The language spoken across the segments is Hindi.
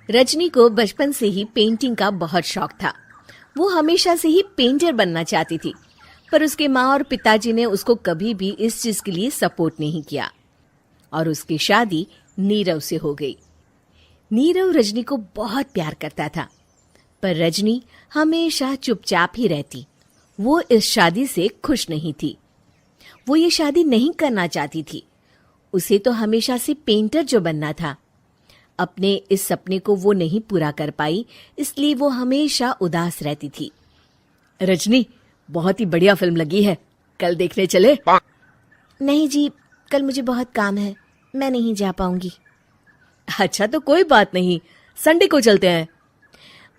रजनी को बचपन से ही पेंटिंग का बहुत शौक था। वो हमेशा से ही पेंटर बनना चाहती थी, पर उसके माँ और पिताजी ने उसको कभी भी इस चीज के लिए सपोर्ट नहीं किया और उसकी शादी नीरव से हो गई। नीरव रजनी को बहुत प्यार करता था, पर रजनी हमेशा चुपचाप ही रहती। वो इस शादी से खुश नहीं थी। वो ये शादी नहीं करना चाहती थी। उसे तो हमेशा से पेंटर जो बनना था। अपने इस सपने को वो नहीं पूरा कर पाई, इसलिए वो हमेशा उदास रहती थी। रजनी, बहुत ही बढ़िया फिल्म लगी है, कल देखने चले? नहीं जी, कल मुझे बहुत काम है, मैं नहीं जा पाऊंगी। अच्छा तो कोई बात नहीं, संडे को चलते हैं।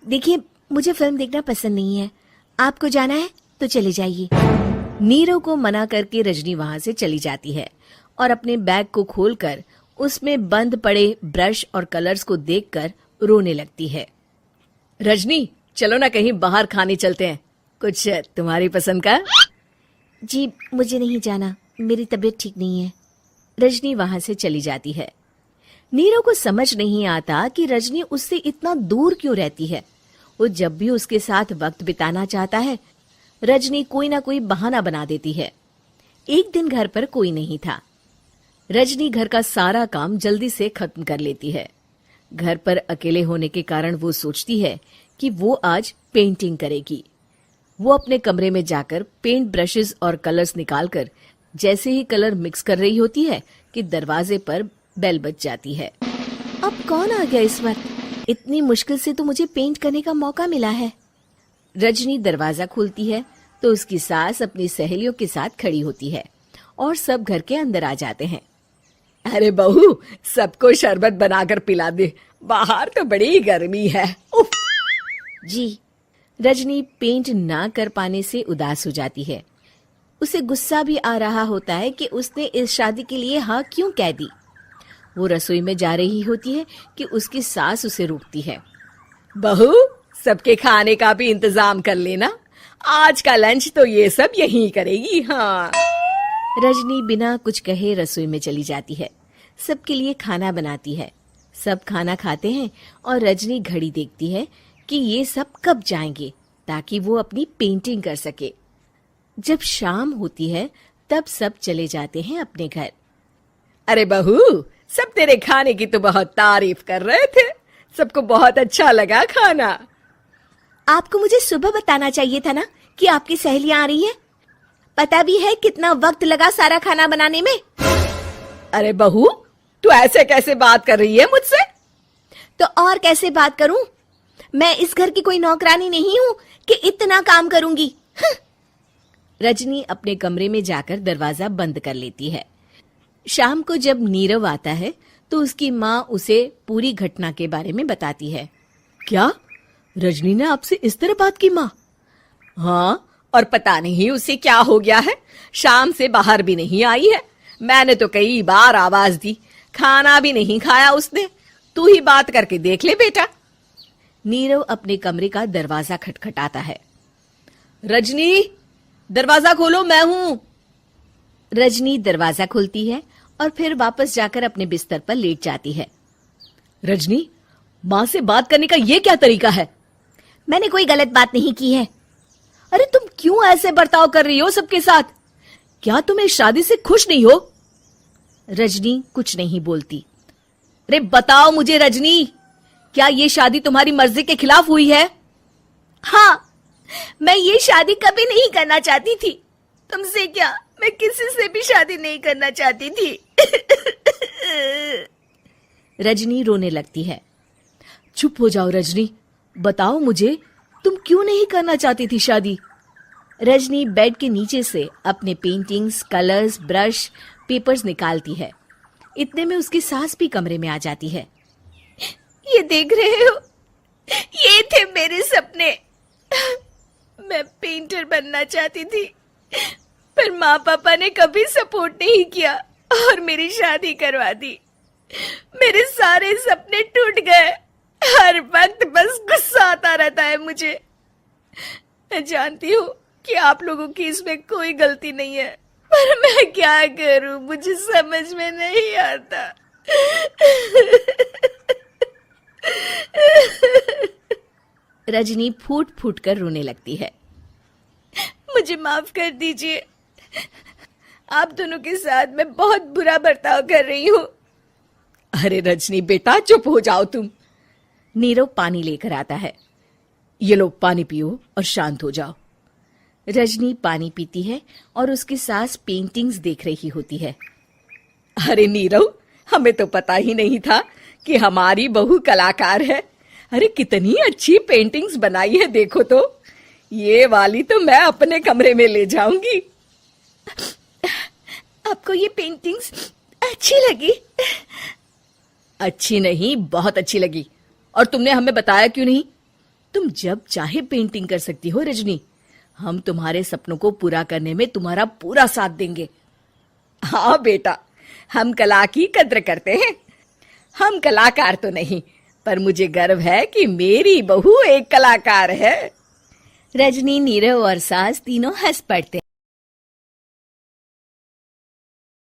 देखिए, मुझे फिल्म देखना पसंद नहीं है। आपको जाना है तो चले जाइए। नीरव को मना करके रजनी वहां से चली जाती है और अपने बैग को खोलकर उसमें बंद पड़े ब्रश और कलर्स को देखकर रोने लगती है। रजनी, चलो ना कहीं बाहर खाने चलते हैं, कुछ तुम्हारी पसंद का। जी, मुझे नहीं जाना, मेरी तबीयत ठीक नहीं है। रजनी वहां से चली जाती है। नीरव को समझ नहीं आता कि रजनी उससे इतना दूर क्यों रहती है। वो जब भी उसके साथ वक्त बिताना चाहता है, रजनी कोई ना कोई बहाना बना देती है। एक दिन घर पर कोई नहीं था। रजनी घर का सारा काम जल्दी से खत्म कर लेती है। घर पर अकेले होने के कारण वो सोचती है कि वो आज पेंटिंग करेगी। वो अपने कमरे में जाकर पेंट ब्रशेस और कलर्स निकालकर जैसे ही कलर मिक्स कर रही होती है कि दरवाजे पर बेल बज जाती है। अब कौन आ गया इस वक्त? इतनी मुश्किल से तो मुझे पेंट करने का मौका मिला है। रजनी दरवाजा खोलती है तो उसकी सास अपनी सहेलियों के साथ खड़ी होती है और सब घर के अंदर आ जाते हैं। अरे बहू, सबको शरबत बनाकर पिला दे, बाहर तो बड़ी गर्मी है। उफ। जी। रजनी पेंट ना कर पाने से उदास हो जाती है। उसे गुस्सा भी आ रहा होता है कि उसने इस शादी के लिए हाँ क्यों कह दी। वो रसोई में जा रही होती है कि उसकी सास उसे रोकती है। बहू, सबके खाने का भी इंतजाम कर लेना, आज का लंच तो ये सब यहीं करेगी। हाँ। रजनी बिना कुछ कहे रसोई में चली जाती है। सबके लिए खाना बनाती है। सब खाना खाते हैं और रजनी घड़ी देखती है कि ये सब कब जाएंगे ताकि वो अपनी पेंटिंग कर सके। जब शाम होती है तब सब चले जाते हैं अपने घर। अरे बहू, सब तेरे खाने की तो बहुत तारीफ कर रहे थे, सबको बहुत अच्छा लगा खाना। आपको मुझे सुबह बताना चाहिए था ना कि आपकी सहेलियां आ रही है। पता भी है कितना वक्त लगा सारा खाना बनाने में। अरे बहू, तू ऐसे कैसे बात कर रही है मुझसे? तो और कैसे बात करूं? मैं इस घर की कोई नौकरानी नहीं हूं कि इतना काम करूंगी। रजनी अपने कमरे में जाकर दरवाजा बंद कर लेती है। शाम को जब नीरव आता है तो उसकी माँ उसे पूरी घटना के बारे में बताती है। क्या रजनी ने आपसे इस तरह बात की माँ? हाँ, और पता नहीं उसे क्या हो गया है, शाम से बाहर भी नहीं आई है। मैंने तो कई बार आवाज दी, खाना भी नहीं खाया उसने। तू ही बात करके देख ले बेटा। नीरव अपने कमरे का दरवाजा खटखटाता है। रजनी, दरवाजा खोलो, मैं हूं। रजनी दरवाजा खोलती है और फिर वापस जाकर अपने बिस्तर पर लेट जाती है। रजनी, माँ से बात करने का ये क्या तरीका है? मैंने कोई गलत बात नहीं की है। अरे तुम क्यों ऐसे बर्ताव कर रही हो सबके साथ? क्या तुम इस शादी से खुश नहीं हो? रजनी कुछ नहीं बोलती। अरे बताओ मुझे रजनी, क्या ये शादी तुम्हारी मर्जी के खिलाफ हुई है? हाँ, मैं ये शादी कभी नहीं करना चाहती थी। तुमसे क्या, मैं किसी से भी शादी नहीं करना चाहती थी। रजनी रोने लगती है। चुप हो जाओ रजनी, बताओ मुझे, तुम क्यों नहीं करना चाहती थी शादी? रजनी बेड के नीचे से अपने पेंटिंग्स, कलर्स, ब्रश, पेपर्स निकालती है। इतने में उसकी सास भी कमरे में आ जाती है। ये देख रहे हो, ये थे मेरे सपने। मैं पेंटर बनना चाहती थी, पर माँ पापा ने कभी सपोर्ट नहीं किया और मेरी शादी करवा दी। मेरे सारे सपने टूट गए। हर वक्त बस गुस्सा आता रहता है मुझे। मैं जानती हूँ कि आप लोगों की इसमें कोई गलती नहीं है, पर मैं क्या करूं, मुझे समझ में नहीं आता। रजनी फूट फूट कर रोने लगती है। मुझे माफ कर दीजिए, आप दोनों के साथ मैं बहुत बुरा बर्ताव कर रही हूँ। अरे रजनी बेटा, चुप हो जाओ तुम। नीरव पानी लेकर आता है। ये लो पानी पियो और शांत हो जाओ। रजनी पानी पीती है और उसकी सास पेंटिंग्स देख रही होती है। अरे नीरव, हमें तो पता ही नहीं था कि हमारी बहू कलाकार है। अरे कितनी अच्छी पेंटिंग्स बनाई है, देखो तो। ये वाली तो मैं अपने कमरे में ले जाऊंगी। आपको ये पेंटिंग्स अच्छी लगी? अच्छी नहीं, बहुत अच्छी लगी। और तुमने हमें बताया क्यों नहीं? तुम जब चाहे पेंटिंग कर सकती हो रजनी। हम तुम्हारे सपनों को पूरा करने में तुम्हारा पूरा साथ देंगे। हाँ बेटा, हम कला की कद्र करते हैं। हम कलाकार तो नहीं, पर मुझे गर्व है कि मेरी बहू एक कलाकार है। रजनी, नीरव और सास तीनों हंस पड़ते हैं।